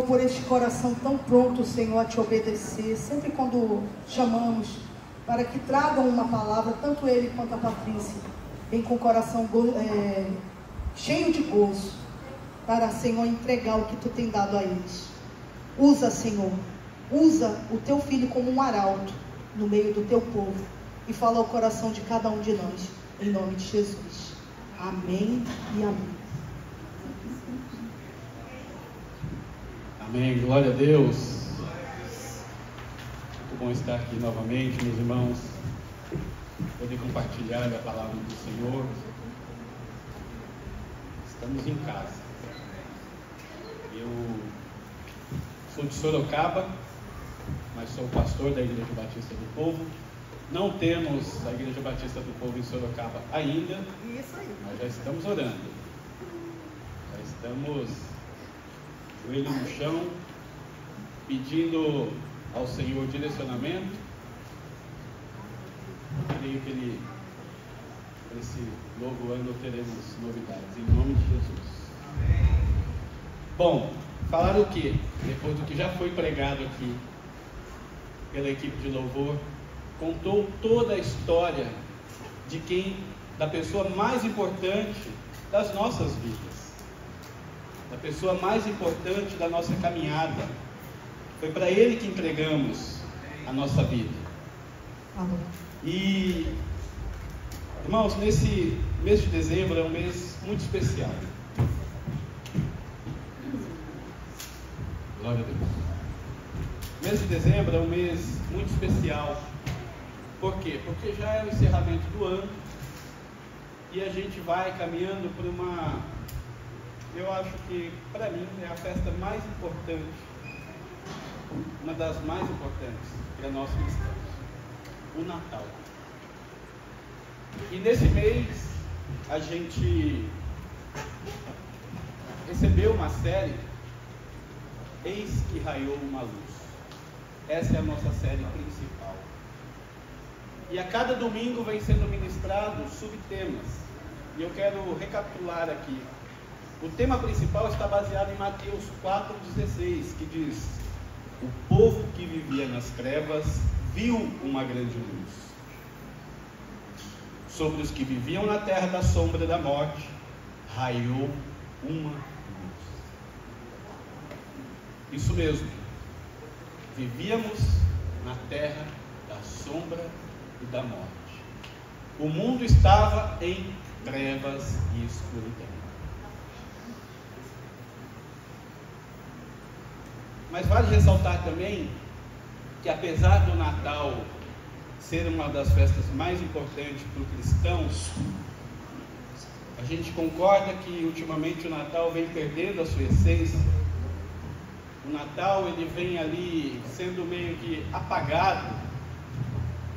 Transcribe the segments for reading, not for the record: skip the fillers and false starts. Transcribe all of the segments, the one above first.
Senhor, por este coração tão pronto, Senhor, a te obedecer. Sempre quando chamamos para que tragam uma palavra, tanto ele quanto a Patrícia, vem com o coração cheio de gozo, para, Senhor, entregar o que tu tem dado a eles. Usa, Senhor, usa o teu filho como um arauto no meio do teu povo e fala ao coração de cada um de nós, em nome de Jesus. Amém e amém. Amém, glória a Deus. Muito bom estar aqui novamente, meus irmãos, poder compartilhar a palavra do Senhor. Estamos em casa. Eu sou de Sorocaba, mas sou pastor da Igreja Batista do Povo. Não temos a Igreja Batista do Povo em Sorocaba ainda, mas já estamos orando. Já estamos joelho no chão, pedindo ao Senhor direcionamento. Creio que esse novo ano teremos novidades, em nome de Jesus. Bom, falar o que? Depois do que já foi pregado aqui pela equipe de louvor, contou toda a história da pessoa mais importante das nossas vidas, da pessoa mais importante da nossa caminhada. Foi para ele que entregamos a nossa vida. Amém. E, irmãos, nesse mês de dezembro é um mês muito especial. Glória a Deus. O mês de dezembro é um mês muito especial. Por quê? Porque já é o encerramento do ano e a gente vai caminhando por eu acho que para mim é a festa mais importante, uma das mais importantes para nós cristãos, o Natal. E nesse mês a gente recebeu uma série, Eis que Raiou uma Luz. Essa é a nossa série principal. E a cada domingo vem sendo ministrado subtemas. E eu quero recapitular aqui. O tema principal está baseado em Mateus 4,16, que diz: o povo que vivia nas trevas viu uma grande luz. Sobre os que viviam na terra da sombra da morte, raiou uma luz. Isso mesmo. Vivíamos na terra da sombra e da morte. O mundo estava em trevas e escuridão. Mas vale ressaltar também que, apesar do Natal ser uma das festas mais importantes para os cristãos, a gente concorda que ultimamente o Natal vem perdendo a sua essência. O Natal ele vem ali sendo meio que apagado.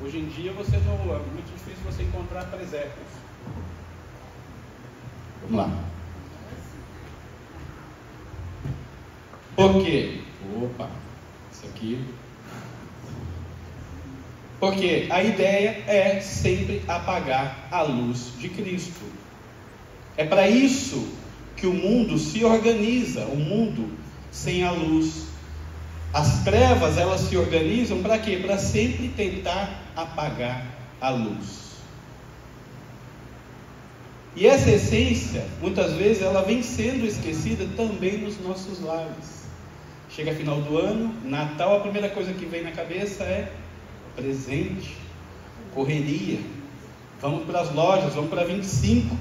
Hoje em dia é muito difícil você encontrar presépios. Vamos lá. Por quê? Isso aqui. Porque a ideia é sempre apagar a luz de Cristo. É para isso que o mundo se organiza, o mundo sem a luz. As trevas, elas se organizam para quê? Para sempre tentar apagar a luz. E essa essência, muitas vezes, ela vem sendo esquecida também nos nossos lares. Chega final do ano, Natal, a primeira coisa que vem na cabeça é presente, correria. Vamos para as lojas, vamos para 25,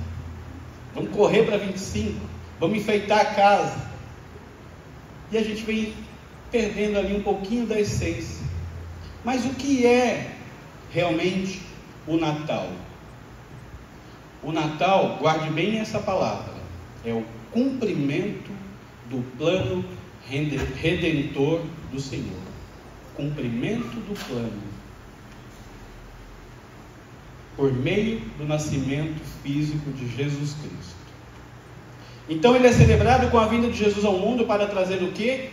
vamos correr para 25, vamos enfeitar a casa. E a gente vem perdendo ali um pouquinho da essência. Mas o que é realmente o Natal? O Natal, guarde bem essa palavra, é o cumprimento do plano redentor do Senhor. Cumprimento do plano por meio do nascimento físico de Jesus Cristo. Então ele é celebrado com a vinda de Jesus ao mundo para trazer o quê?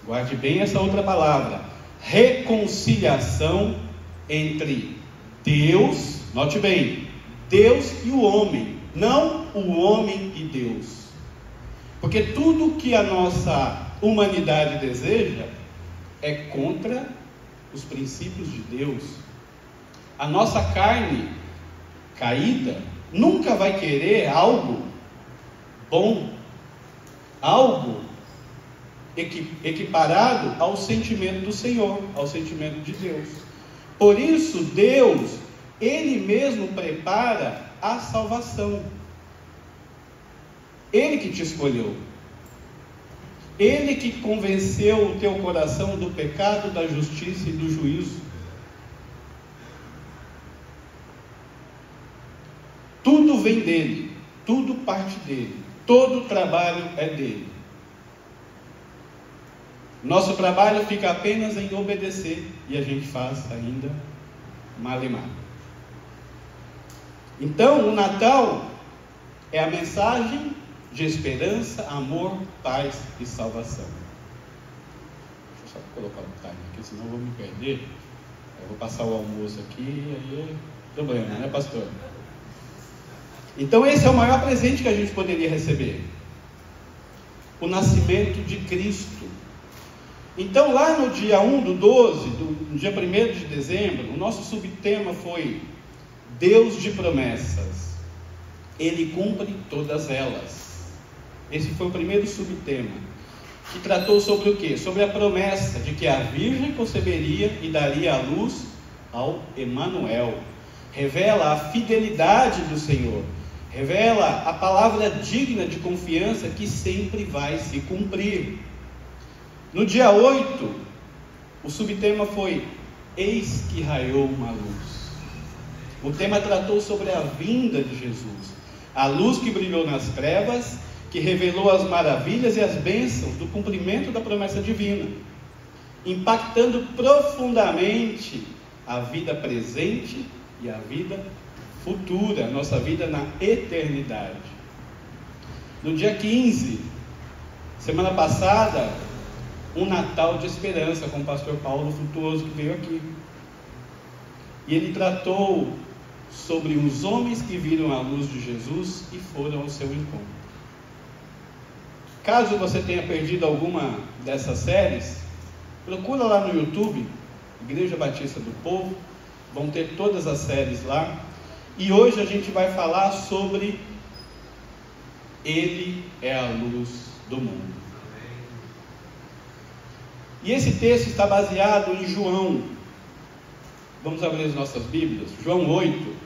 Guarde bem essa outra palavra: reconciliação entre Deus, note bem, Deus e o homem, não o homem e Deus. Porque tudo que a nossa humanidade deseja é contra os princípios de Deus. A nossa carne caída nunca vai querer algo bom, algo equiparado ao sentimento do Senhor, ao sentimento de Deus. Por isso, Deus, Ele mesmo prepara a salvação. Ele que te escolheu. Ele que convenceu o teu coração do pecado, da justiça e do juízo. Tudo vem dele, tudo parte dele, todo o trabalho é dele. Nosso trabalho fica apenas em obedecer, e a gente faz ainda mal e mal. Então, o Natal é a mensagem de esperança, amor, paz e salvação. Deixa eu só colocar o time aqui, senão eu vou me perder. Eu vou passar o almoço aqui, aí é problema, né, pastor? Então esse é o maior presente que a gente poderia receber. O nascimento de Cristo. Então lá no dia 1/12, no dia 1º de dezembro, o nosso subtema foi Deus de promessas. Ele cumpre todas elas. Esse foi o primeiro subtema, que tratou sobre o quê? Sobre a promessa de que a Virgem conceberia e daria à luz ao Emanuel. Revela a fidelidade do Senhor, revela a palavra digna de confiança que sempre vai se cumprir. No dia 8, o subtema foi Eis que raiou uma luz. O tema tratou sobre a vinda de Jesus, a luz que brilhou nas trevas, que revelou as maravilhas e as bênçãos do cumprimento da promessa divina, impactando profundamente a vida presente e a vida futura, a nossa vida na eternidade. No dia 15, semana passada, um Natal de esperança com o pastor Paulo Frutuoso, que veio aqui. E ele tratou sobre os homens que viram a luz de Jesus e foram ao seu encontro. Caso você tenha perdido alguma dessas séries, procura lá no YouTube, Igreja Batista do Povo, vão ter todas as séries lá. E hoje a gente vai falar sobre Ele é a luz do mundo. E esse texto está baseado em João. Vamos abrir as nossas Bíblias. João 8.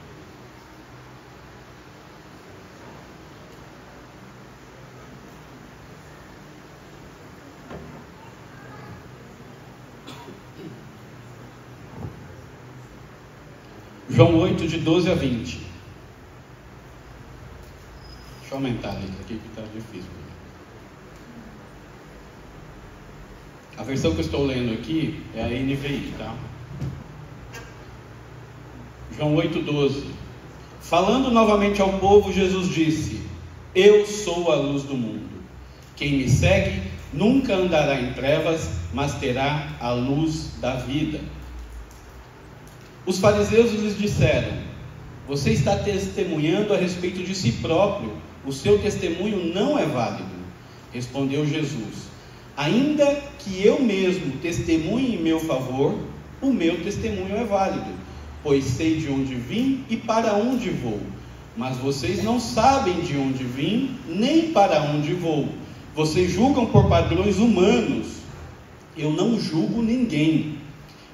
João 8, de 12 a 20. Deixa eu aumentar a letra aqui que está difícil. A versão que eu estou lendo aqui é a NVI, tá? João 8, 12. Falando novamente ao povo, Jesus disse: Eu sou a luz do mundo. Quem me segue nunca andará em trevas, mas terá a luz da vida. Os fariseus lhes disseram: Você está testemunhando a respeito de si próprio, o seu testemunho não é válido. Respondeu Jesus: Ainda que eu mesmo testemunhe em meu favor, o meu testemunho é válido, pois sei de onde vim e para onde vou. Mas vocês não sabem de onde vim, nem para onde vou. Vocês julgam por padrões humanos. Eu não julgo ninguém.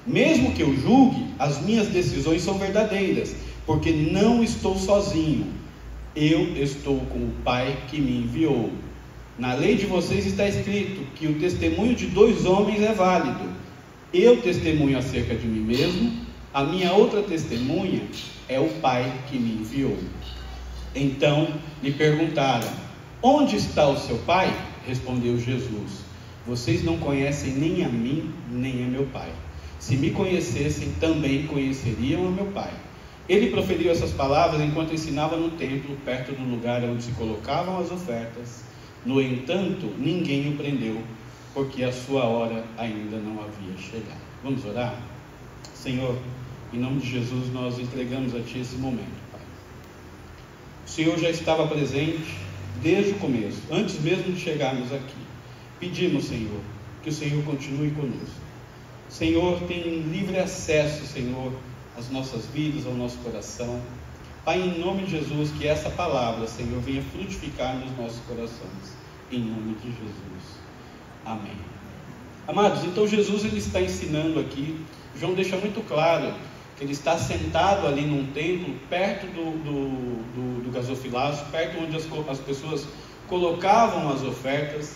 Mesmo que eu julgue, as minhas decisões são verdadeiras, porque não estou sozinho. Eu estou com o Pai que me enviou. Na lei de vocês está escrito que o testemunho de 2 homens é válido. Eu testemunho acerca de mim mesmo, a minha outra testemunha é o Pai que me enviou. Então lhe perguntaram: Onde está o seu Pai? Respondeu Jesus: Vocês não conhecem nem a mim, nem a meu Pai. Se me conhecessem, também conheceriam a meu Pai. Ele proferiu essas palavras enquanto ensinava no templo, perto do lugar onde se colocavam as ofertas. No entanto, ninguém o prendeu, porque a sua hora ainda não havia chegado. Vamos orar? Senhor, em nome de Jesus, nós entregamos a Ti esse momento, Pai. O Senhor já estava presente desde o começo, antes mesmo de chegarmos aqui. pedimos, Senhor, que o Senhor continue conosco. Senhor, tem livre acesso, Senhor, às nossas vidas, ao nosso coração. Pai, em nome de Jesus, que essa palavra, Senhor, venha frutificar nos nossos corações. Em nome de Jesus. Amém. Amados, então Jesus ele está ensinando aqui. João deixa muito claro que ele está sentado ali num templo, perto do gasofilaço, perto onde as pessoas colocavam as ofertas.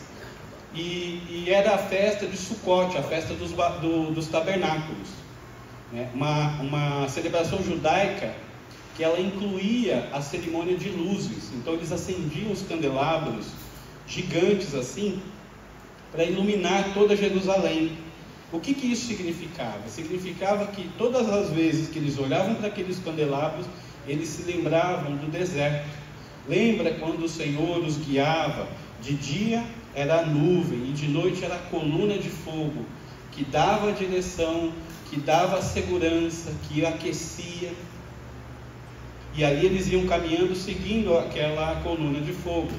E era a festa de Sucote, a festa dos tabernáculos, né? Uma celebração judaica que ela incluía a cerimônia de luzes. Então eles acendiam os candelabros gigantes assim, para iluminar toda Jerusalém. O que isso significava? Significava que todas as vezes que eles olhavam para aqueles candelabros, eles se lembravam do deserto. Lembra quando o Senhor os guiava? De dia era a nuvem e de noite era a coluna de fogo, que dava a direção, que dava a segurança, que aquecia. E ali eles iam caminhando seguindo aquela coluna de fogo.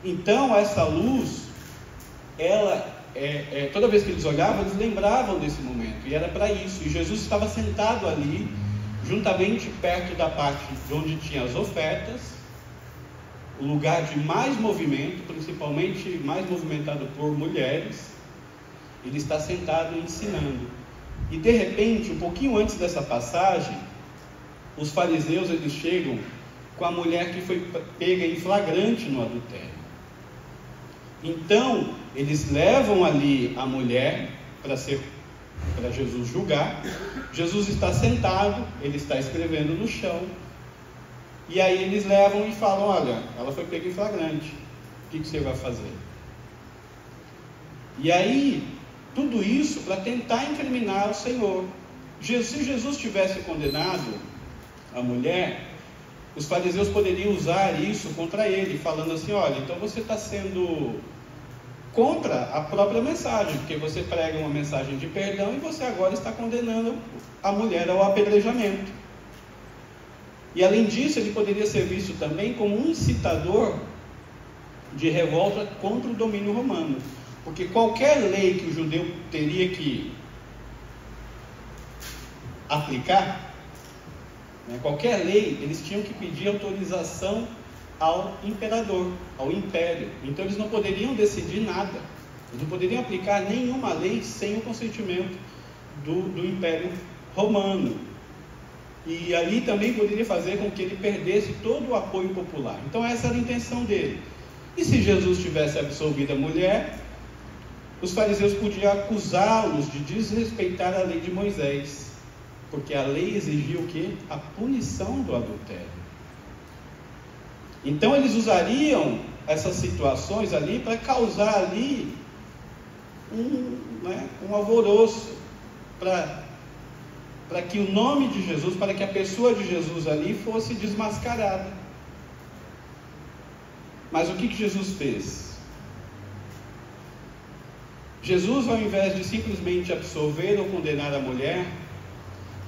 Então essa luz, ela toda vez que eles olhavam, eles lembravam desse momento, e era para isso. E Jesus estava sentado ali, juntamente perto da parte de onde tinha as ofertas, o lugar de mais movimento, principalmente mais movimentado por mulheres. Ele está sentado ensinando. E de repente, um pouquinho antes dessa passagem, os fariseus eles chegam com a mulher que foi pega em flagrante no adultério. Então eles levam ali a mulher para Jesus julgar. Jesus está sentado, ele está escrevendo no chão, e aí eles levam e falam: olha, ela foi pega em flagrante, o que você vai fazer? E aí, tudo isso para tentar incriminar o Senhor. Se Jesus tivesse condenado a mulher, os fariseus poderiam usar isso contra ele, falando assim: olha, então você está sendo contra a própria mensagem, porque você prega uma mensagem de perdão e você agora está condenando a mulher ao apedrejamento. E além disso, ele poderia ser visto também como um incitador de revolta contra o domínio romano, porque qualquer lei que o judeu teria que aplicar, qualquer lei, eles tinham que pedir autorização ao imperador, ao império. Então eles não poderiam decidir nada, eles não poderiam aplicar nenhuma lei sem o consentimento do império romano. E ali também poderia fazer com que ele perdesse todo o apoio popular. Então essa era a intenção dele. E se Jesus tivesse absolvido a mulher, os fariseus podiam acusá-los de desrespeitar a lei de Moisés, porque a lei exigia o quê? A punição do adultério. Então eles usariam essas situações ali para causar ali um alvoroço, para que o nome de Jesus, para que a pessoa de Jesus ali fosse desmascarada. Mas o que Jesus fez? Jesus, ao invés de simplesmente absolver ou condenar a mulher,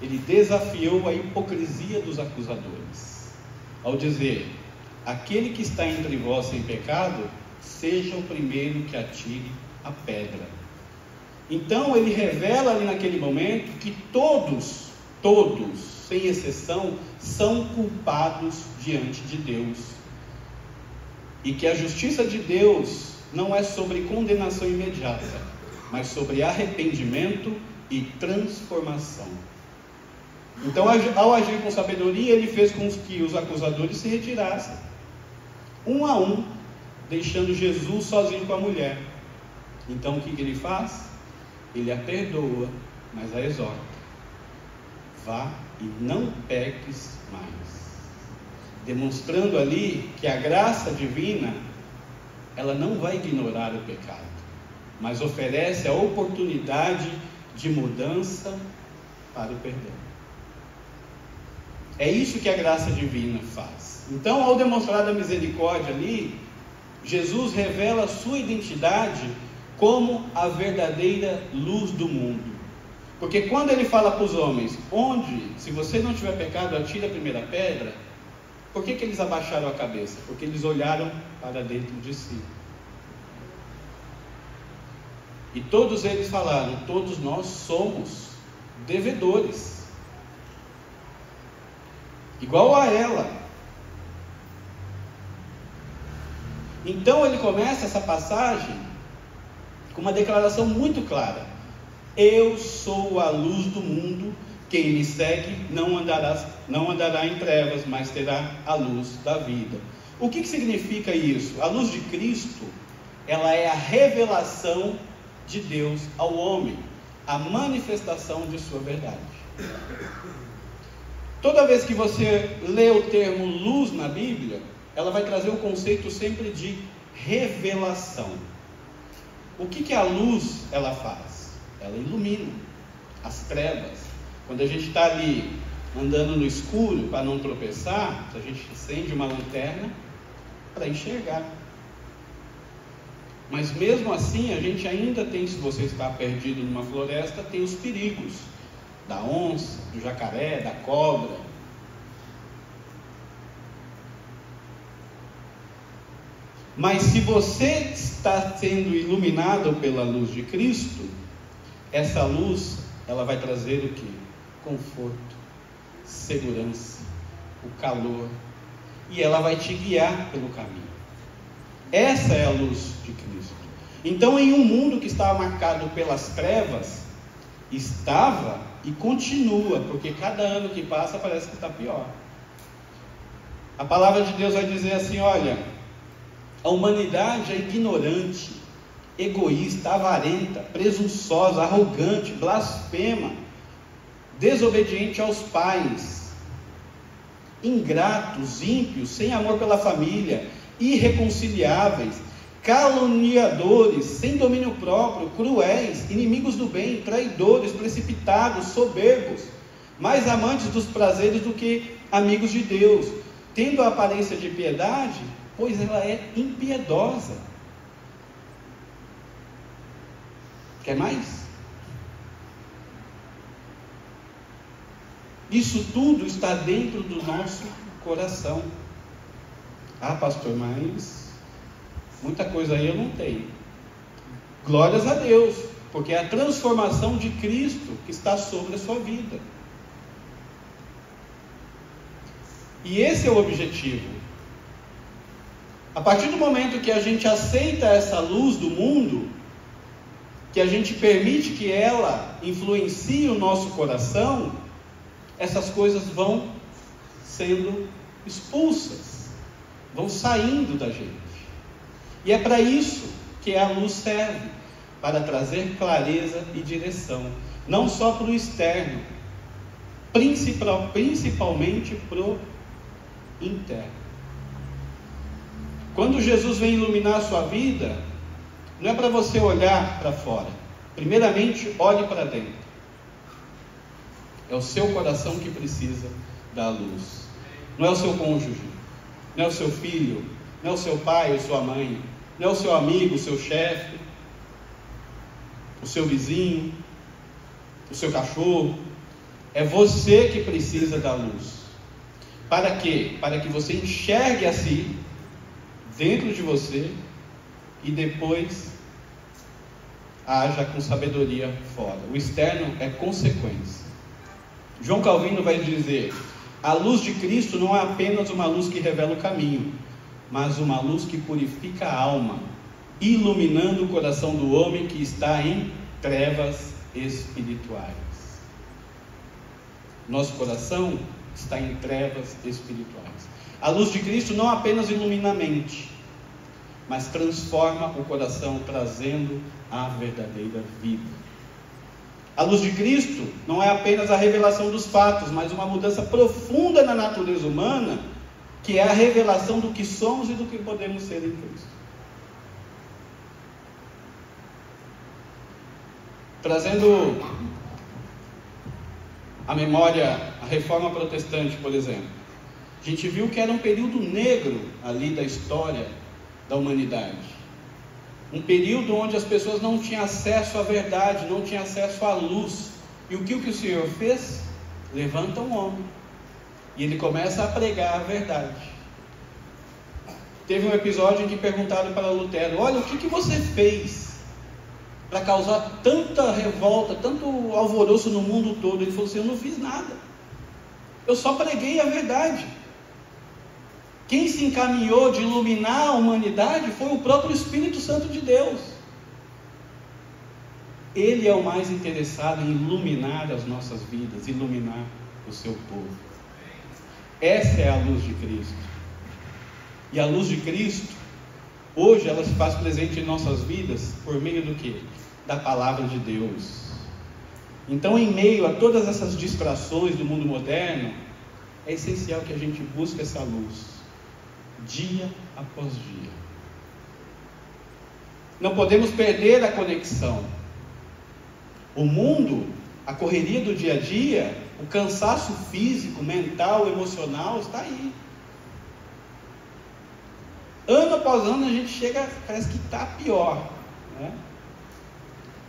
ele desafiou a hipocrisia dos acusadores, ao dizer: aquele que está entre vós sem pecado, seja o primeiro que atire a pedra. Então ele revela ali naquele momento que todos, sem exceção, são culpados diante de Deus. E que a justiça de Deus não é sobre condenação imediata, mas sobre arrependimento e transformação. Então, ao agir com sabedoria, ele fez com que os acusadores se retirassem, um a um, deixando Jesus sozinho com a mulher. Então o que ele faz? Ele a perdoa, mas a exorta: vá e não peques mais. Demonstrando ali que a graça divina, ela não vai ignorar o pecado, mas oferece a oportunidade de mudança para o perdão. É isso que a graça divina faz. Então, ao demonstrar a misericórdia ali, Jesus revela a sua identidade como a verdadeira luz do mundo. Porque quando ele fala para os homens: se você não tiver pecado, atire a primeira pedra, por que eles abaixaram a cabeça? Porque eles olharam para dentro de si. E todos eles falaram: todos nós somos devedores, igual a ela. Então ele começa essa passagem com uma declaração muito clara: eu sou a luz do mundo, quem me segue não andará em trevas, mas terá a luz da vida. O que significa isso? A luz de Cristo, ela é a revelação de Deus ao homem, a manifestação de sua verdade. Toda vez que você lê o termo luz na Bíblia, ela vai trazer o conceito sempre de revelação. O que a luz ela faz? Ela ilumina as trevas. Quando a gente está ali andando no escuro para não tropeçar, a gente acende uma lanterna para enxergar. Mas mesmo assim, a gente ainda tem, se você está perdido numa floresta, tem os perigos da onça, do jacaré, da cobra. Mas se você está sendo iluminado pela luz de Cristo, essa luz, ela vai trazer o quê? Conforto, segurança, o calor, e ela vai te guiar pelo caminho. Essa é a luz de Cristo. Então, em um mundo que estava marcado pelas trevas, estava e continua, porque cada ano que passa parece que está pior. A palavra de Deus vai dizer assim: olha, a humanidade é ignorante, egoísta, avarenta, presunçosa, arrogante, blasfema, desobediente aos pais, ingratos, ímpios, sem amor pela família, irreconciliáveis, caluniadores, sem domínio próprio, cruéis, inimigos do bem, traidores, precipitados, soberbos, mais amantes dos prazeres do que amigos de Deus, tendo a aparência de piedade, pois ela é impiedosa. Quer mais? Isso tudo está dentro do nosso coração. Ah, pastor, mas muita coisa aí eu não tenho. Glórias a Deus, porque é a transformação de Cristo que está sobre a sua vida. E esse é o objetivo. A partir do momento que a gente aceita essa luz do mundo, que a gente permite que ela influencie o nosso coração, essas coisas vão sendo expulsas, vão saindo da gente. E é para isso que a luz serve, para trazer clareza e direção, não só para o externo, principalmente para o interno. Quando Jesus vem iluminar a sua vida, não é para você olhar para fora. Primeiramente, olhe para dentro. É o seu coração que precisa da luz. Não é o seu cônjuge, não é o seu filho, não é o seu pai ou sua mãe, não é o seu amigo, o seu chefe, o seu vizinho, o seu cachorro. É você que precisa da luz. Para quê? Para que você enxergue a si, dentro de você, e depois haja com sabedoria fora. O externo é consequência. João Calvino vai dizer: a luz de Cristo não é apenas uma luz que revela o caminho, mas uma luz que purifica a alma, iluminando o coração do homem que está em trevas espirituais. Nosso coração está em trevas espirituais. A luz de Cristo não apenas ilumina a mente, mas transforma o coração, trazendo a verdadeira vida. A luz de Cristo não é apenas a revelação dos fatos, mas uma mudança profunda na natureza humana, que é a revelação do que somos e do que podemos ser em Cristo. Trazendo à memória a Reforma Protestante, por exemplo, a gente viu que era um período negro ali da história da humanidade. Um período onde as pessoas não tinham acesso à verdade, não tinham acesso à luz. E o que o Senhor fez? Levanta um homem e ele começa a pregar a verdade. Teve um episódio em que perguntaram para Lutero: olha, o que você fez para causar tanta revolta, tanto alvoroço no mundo todo? Ele falou assim: eu não fiz nada, eu só preguei a verdade. Quem se encaminhou de iluminar a humanidade foi o próprio Espírito Santo de Deus. Ele é o mais interessado em iluminar as nossas vidas, iluminar o seu povo. Essa é a luz de Cristo. E a luz de Cristo, hoje, ela se faz presente em nossas vidas por meio do quê? Da palavra de Deus. Então, em meio a todas essas distrações do mundo moderno, é essencial que a gente busque essa luz, dia após dia. Não podemos perder a conexão. O mundo, a correria do dia a dia, o cansaço físico, mental, emocional, está aí. Ano após ano a gente chega, parece que está pior, né?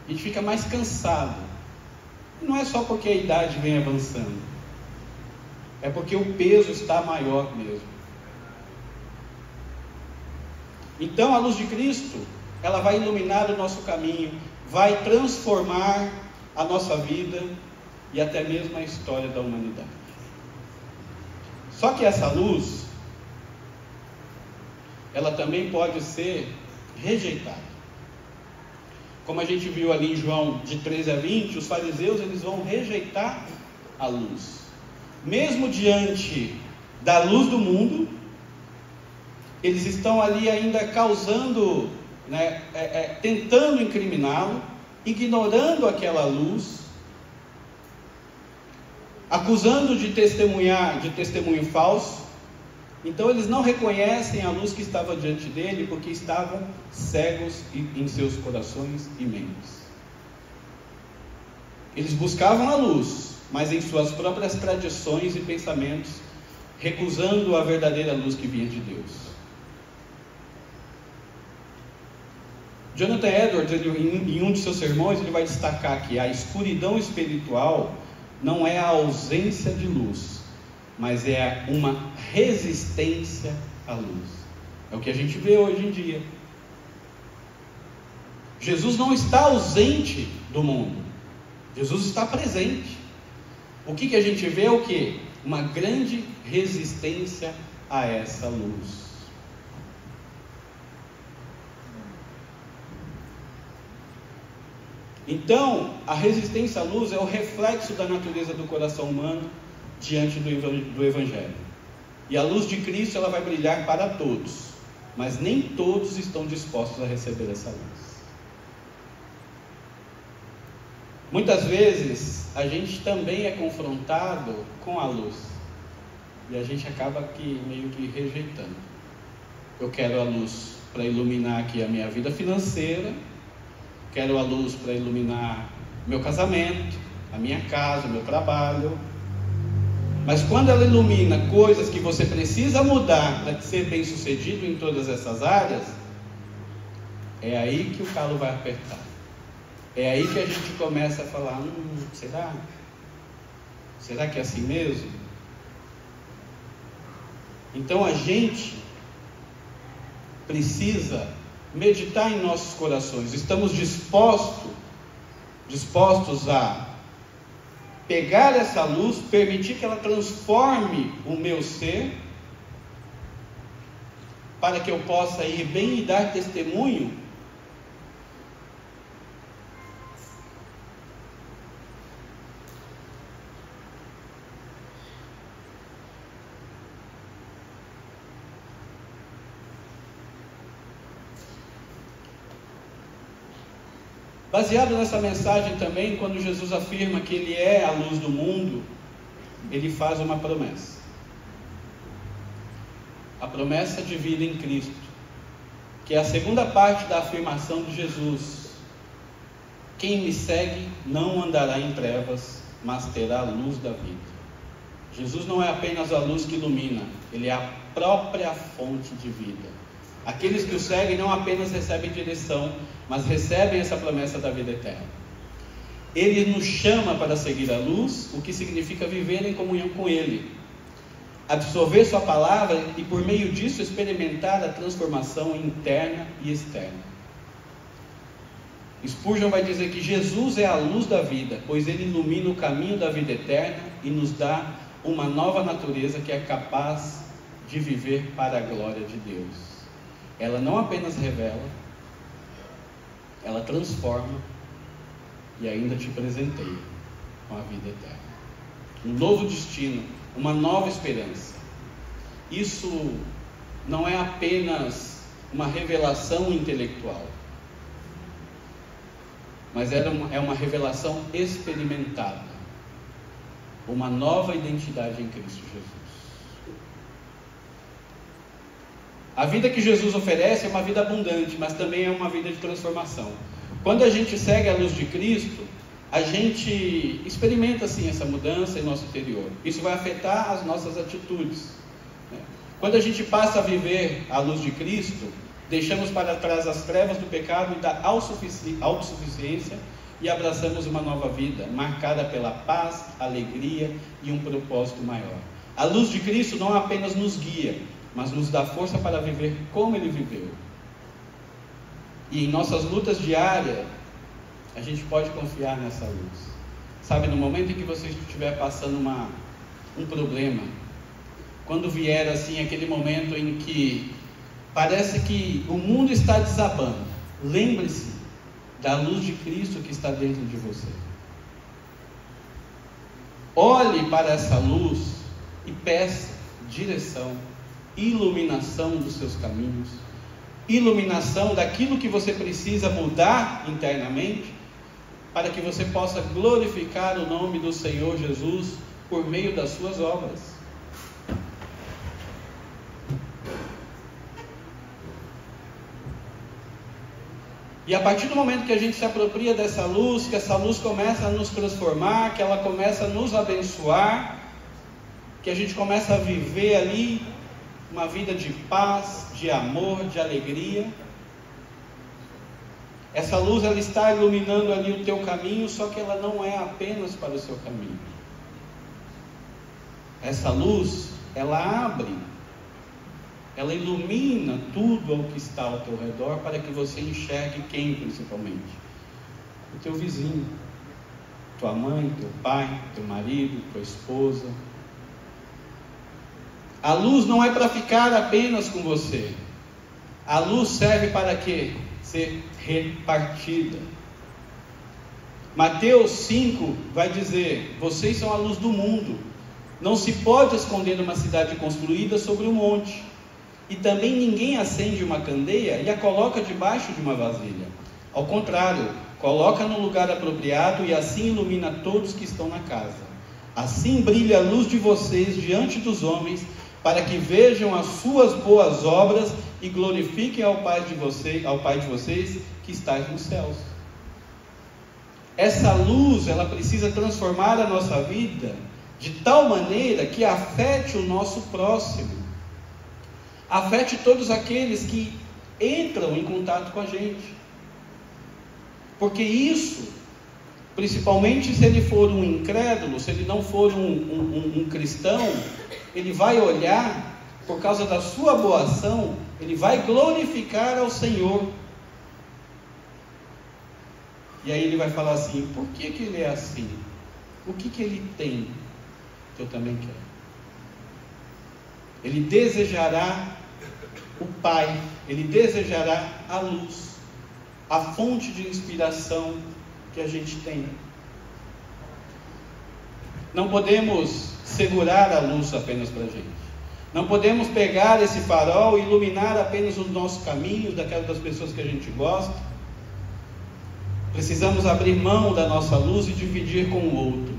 A gente fica mais cansado. E não é só porque a idade vem avançando, é porque o peso está maior mesmo. Então a luz de Cristo, ela vai iluminar o nosso caminho, vai transformar a nossa vida e até mesmo a história da humanidade. Só que essa luz, ela também pode ser rejeitada. Como a gente viu ali em João de 13 a 20, os fariseus, eles vão rejeitar a luz. Mesmo diante da luz do mundo, eles estão ali ainda causando, tentando incriminá-lo, ignorando aquela luz, acusando de testemunho falso. Então eles não reconhecem a luz que estava diante dele, porque estavam cegos em seus corações e mentes. Eles buscavam a luz, mas em suas próprias tradições e pensamentos, recusando a verdadeira luz que vinha de Deus. Jonathan Edwards, em um de seus sermões, ele vai destacar que a escuridão espiritual não é a ausência de luz, mas é uma resistência à luz. É o que a gente vê hoje em dia. Jesus não está ausente do mundo, Jesus está presente. O que a gente vê é o quê? Uma grande resistência a essa luz. Então, a resistência à luz é o reflexo da natureza do coração humano diante do Evangelho. E a luz de Cristo, ela vai brilhar para todos, mas nem todos estão dispostos a receber essa luz. Muitas vezes, a gente também é confrontado com a luz, e a gente acaba meio que rejeitando. Eu quero a luz para iluminar aqui a minha vida financeira, quero a luz para iluminar meu casamento, a minha casa, o meu trabalho. Mas quando ela ilumina coisas que você precisa mudar para ser bem sucedido em todas essas áreas, é aí que o calo vai apertar. É aí que a gente começa a falar: será? Será que é assim mesmo? Então a gente precisa meditar em nossos corações. Estamos dispostos a pegar essa luz, permitir que ela transforme o meu ser, para que eu possa ir bem e dar testemunho baseado nessa mensagem também. Quando Jesus afirma que Ele é a luz do mundo, Ele faz uma promessa. A promessa de vida em Cristo, que é a segunda parte da afirmação de Jesus: quem me segue não andará em trevas, mas terá a luz da vida. Jesus não é apenas a luz que ilumina, Ele é a própria fonte de vida. Aqueles que o seguem não apenas recebem direção, mas recebem essa promessa da vida eterna. Ele nos chama para seguir a luz, o que significa viver em comunhão com Ele, absorver sua palavra e por meio disso experimentar a transformação interna e externa. Spurgeon vai dizer que Jesus é a luz da vida, pois Ele ilumina o caminho da vida eterna e nos dá uma nova natureza que é capaz de viver para a glória de Deus. Ela não apenas revela, ela transforma e ainda te presenteia com a vida eterna. Um novo destino, uma nova esperança. Isso não é apenas uma revelação intelectual, mas é uma revelação experimentada, uma nova identidade em Cristo Jesus. A vida que Jesus oferece é uma vida abundante, mas também é uma vida de transformação. Quando a gente segue a luz de Cristo, a gente experimenta assim essa mudança em nosso interior. Isso vai afetar as nossas atitudes. Quando a gente passa a viver a luz de Cristo, deixamos para trás as trevas do pecado e da autossuficiência e abraçamos uma nova vida, marcada pela paz, alegria e um propósito maior. A luz de Cristo não apenas nos guia, mas nos dá força para viver como Ele viveu. E em nossas lutas diárias, a gente pode confiar nessa luz. Sabe, no momento em que você estiver passando um problema, quando vier assim aquele momento em que parece que o mundo está desabando, lembre-se da luz de Cristo que está dentro de você. Olhe para essa luz e peça direção, iluminação dos seus caminhos, iluminação daquilo que você precisa mudar internamente, para que você possa glorificar o nome do Senhor Jesus por meio das suas obras. E a partir do momento que a gente se apropria dessa luz, que essa luz começa a nos transformar, que ela começa a nos abençoar, que a gente começa a viver ali uma vida de paz, de amor, de alegria. Essa luz, ela está iluminando ali o teu caminho, só que ela não é apenas para o seu caminho. Essa luz, ela abre, ela ilumina tudo ao que está ao teu redor, para que você enxergue quem principalmente? O teu vizinho, tua mãe, teu pai, teu marido, tua esposa. A luz não é para ficar apenas com você. A luz serve para quê? Ser repartida. Mateus 5 vai dizer: vocês são a luz do mundo. Não se pode esconder uma cidade construída sobre um monte. E também ninguém acende uma candeia e a coloca debaixo de uma vasilha. Ao contrário, coloca no lugar apropriado e assim ilumina todos que estão na casa. Assim brilha a luz de vocês diante dos homens, para que vejam as suas boas obras e glorifiquem ao Pai de vocês que está nos céus. Essa luz, ela precisa transformar a nossa vida de tal maneira que afete o nosso próximo, afete todos aqueles que entram em contato com a gente, porque isso, principalmente se ele for um incrédulo, se ele não for um cristão, ele vai olhar, por causa da sua boa ação, ele vai glorificar ao Senhor. E aí ele vai falar assim: por que ele é assim? O que ele tem que eu também quero? Ele desejará o Pai, ele desejará a luz, a fonte de inspiração que a gente tem. Não podemos segurar a luz apenas para a gente. Não podemos pegar esse farol e iluminar apenas os nossos caminhos, daquelas das pessoas que a gente gosta. Precisamos abrir mão da nossa luz e dividir com o outro.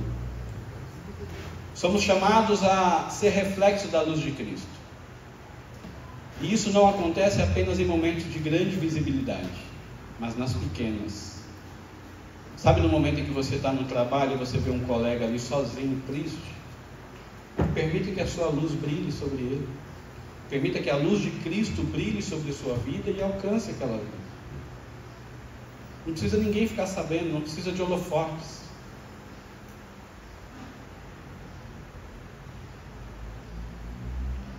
Somos chamados a ser reflexo da luz de Cristo. E isso não acontece apenas em momentos de grande visibilidade, mas nas pequenas. Sabe, no momento em que você está no trabalho e você vê um colega ali sozinho, triste? Permita que a sua luz brilhe sobre ele. Permita que a luz de Cristo brilhe sobre a sua vida e alcance aquela luz. Não precisa ninguém ficar sabendo, não precisa de holofotes.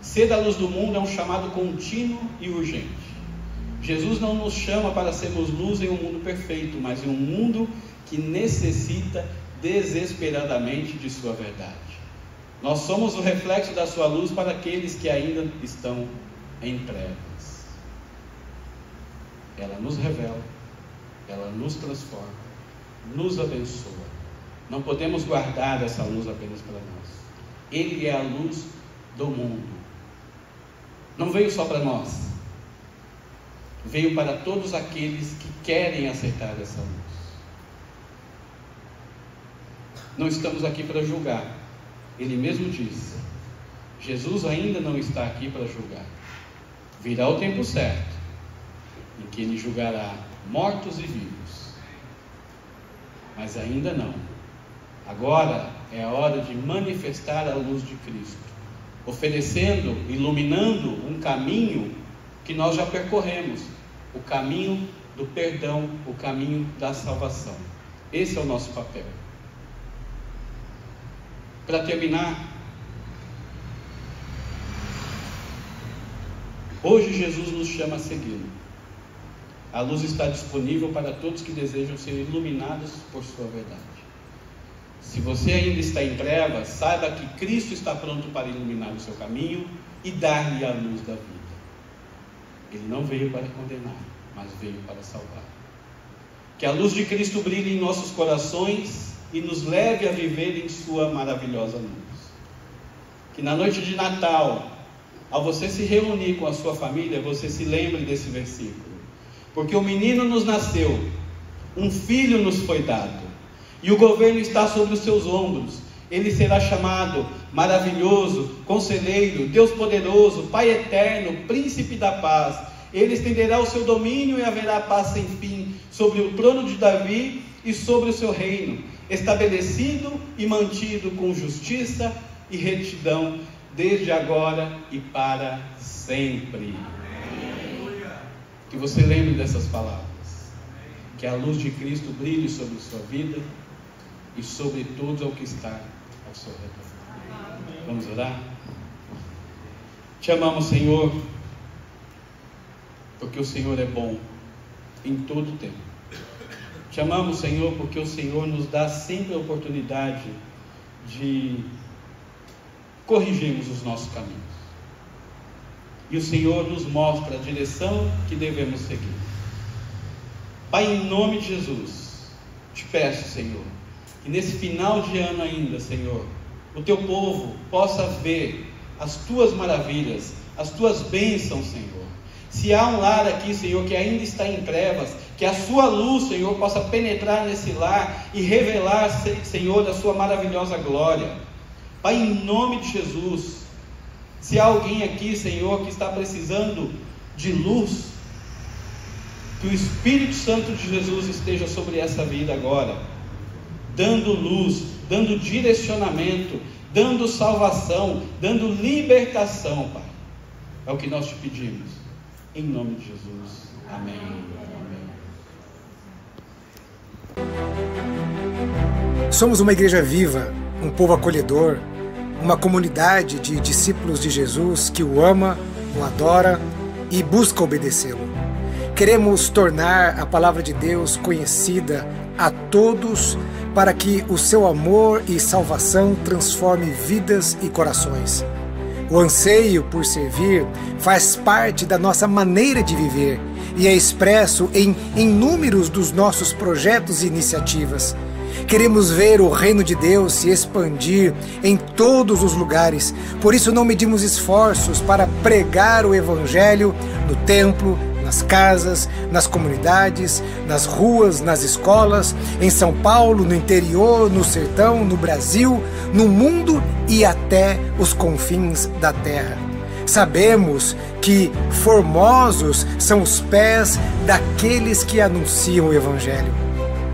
Ser da luz do mundo é um chamado contínuo e urgente. Jesus não nos chama para sermos luz em um mundo perfeito, mas em um mundo que necessita desesperadamente de sua verdade. Nós somos o reflexo da sua luz para aqueles que ainda estão em trevas. Ela nos revela, ela nos transforma, nos abençoa. Não podemos guardar essa luz apenas para nós. Ele é a luz do mundo. Não veio só para nós, veio para todos aqueles que querem aceitar essa luz. Não estamos aqui para julgar. Ele mesmo disse: Jesus ainda não está aqui para julgar. Virá o tempo certo em que ele julgará mortos e vivos, mas ainda não. Agora é a hora de manifestar a luz de Cristo, oferecendo, iluminando um caminho que nós já percorremos, o caminho do perdão, o caminho da salvação. Esse é o nosso papel. Para terminar, hoje Jesus nos chama a segui-lo. A luz está disponível para todos que desejam ser iluminados por sua verdade. Se você ainda está em trevas, saiba que Cristo está pronto para iluminar o seu caminho e dar-lhe a luz da vida. Ele não veio para condenar, mas veio para salvar. Que a luz de Cristo brilhe em nossos corações e nos leve a viver em sua maravilhosa luz. Que na noite de Natal, ao você se reunir com a sua família, você se lembre desse versículo. Porque um menino nos nasceu, um filho nos foi dado, e o governo está sobre os seus ombros. Ele será chamado Maravilhoso, Conselheiro, Deus Poderoso, Pai Eterno, Príncipe da Paz. Ele estenderá o seu domínio e haverá paz sem fim sobre o trono de Davi e sobre o seu reino, estabelecido e mantido com justiça e retidão, desde agora e para sempre. Que você lembre dessas palavras. Que a luz de Cristo brilhe sobre sua vida e sobre todos o que está ao seu redor. Vamos orar? Te amamos, Senhor, porque o Senhor é bom em todo o tempo. Te amamos, Senhor, porque o Senhor nos dá sempre a oportunidade de corrigirmos os nossos caminhos. E o Senhor nos mostra a direção que devemos seguir. Pai, em nome de Jesus, te peço, Senhor, que nesse final de ano ainda, Senhor, o teu povo possa ver as tuas maravilhas, as tuas bênçãos, Senhor. Se há um lar aqui, Senhor, que ainda está em trevas, que a sua luz, Senhor, possa penetrar nesse lar e revelar, Senhor, a sua maravilhosa glória. Pai, em nome de Jesus, se há alguém aqui, Senhor, que está precisando de luz, que o Espírito Santo de Jesus esteja sobre essa vida agora, dando luz, dando direcionamento, dando salvação, dando libertação, Pai. É o que nós te pedimos, em nome de Jesus. Amém. Amém. Somos uma igreja viva, um povo acolhedor, uma comunidade de discípulos de Jesus que o ama, o adora e busca obedecê-lo. Queremos tornar a palavra de Deus conhecida a todos para que o seu amor e salvação transforme vidas e corações. O anseio por servir faz parte da nossa maneira de viver e é expresso em inúmeros dos nossos projetos e iniciativas. Queremos ver o reino de Deus se expandir em todos os lugares, por isso não medimos esforços para pregar o Evangelho no templo, nas casas, nas comunidades, nas ruas, nas escolas, em São Paulo, no interior, no sertão, no Brasil, no mundo e até os confins da terra. Sabemos que formosos são os pés daqueles que anunciam o Evangelho.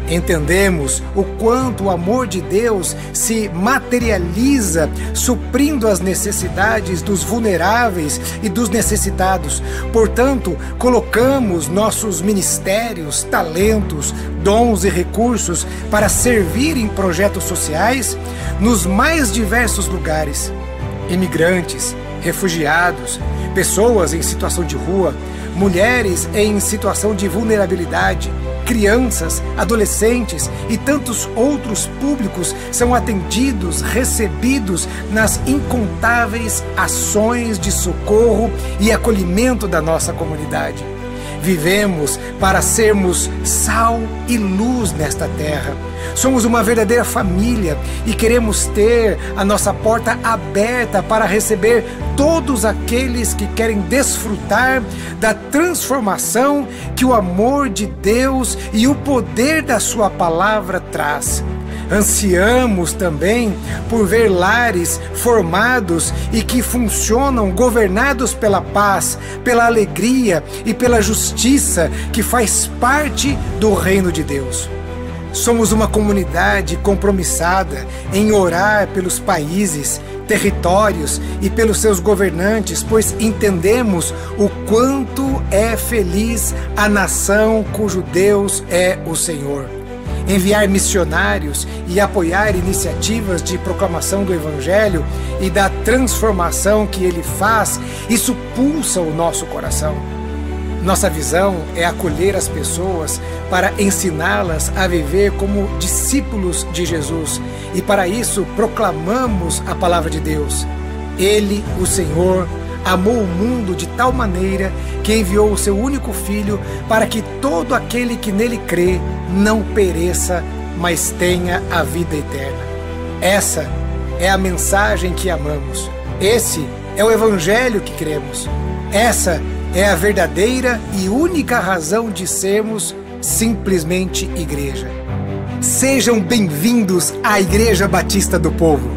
Entendemos o quanto o amor de Deus se materializa suprindo as necessidades dos vulneráveis e dos necessitados. Portanto, colocamos nossos ministérios, talentos, dons e recursos para servir em projetos sociais nos mais diversos lugares. Imigrantes, refugiados, pessoas em situação de rua, mulheres em situação de vulnerabilidade, crianças, adolescentes e tantos outros públicos são atendidos, recebidos nas incontáveis ações de socorro e acolhimento da nossa comunidade. Vivemos para sermos sal e luz nesta terra. Somos uma verdadeira família e queremos ter a nossa porta aberta para receber todos aqueles que querem desfrutar da transformação que o amor de Deus e o poder da sua palavra traz. Ansiamos também por ver lares formados e que funcionam governados pela paz, pela alegria e pela justiça que faz parte do reino de Deus. Somos uma comunidade compromissada em orar pelos países, territórios e pelos seus governantes, pois entendemos o quanto é feliz a nação cujo Deus é o Senhor. Enviar missionários e apoiar iniciativas de proclamação do Evangelho e da transformação que ele faz, isso pulsa o nosso coração. Nossa visão é acolher as pessoas para ensiná-las a viver como discípulos de Jesus e para isso proclamamos a palavra de Deus. Ele, o Senhor, amou o mundo de tal maneira que enviou o seu único Filho para que todo aquele que nele crê não pereça, mas tenha a vida eterna. Essa é a mensagem que amamos. Esse é o Evangelho que cremos. Essa é a verdadeira e única razão de sermos simplesmente igreja. Sejam bem-vindos à Igreja Batista do Povo.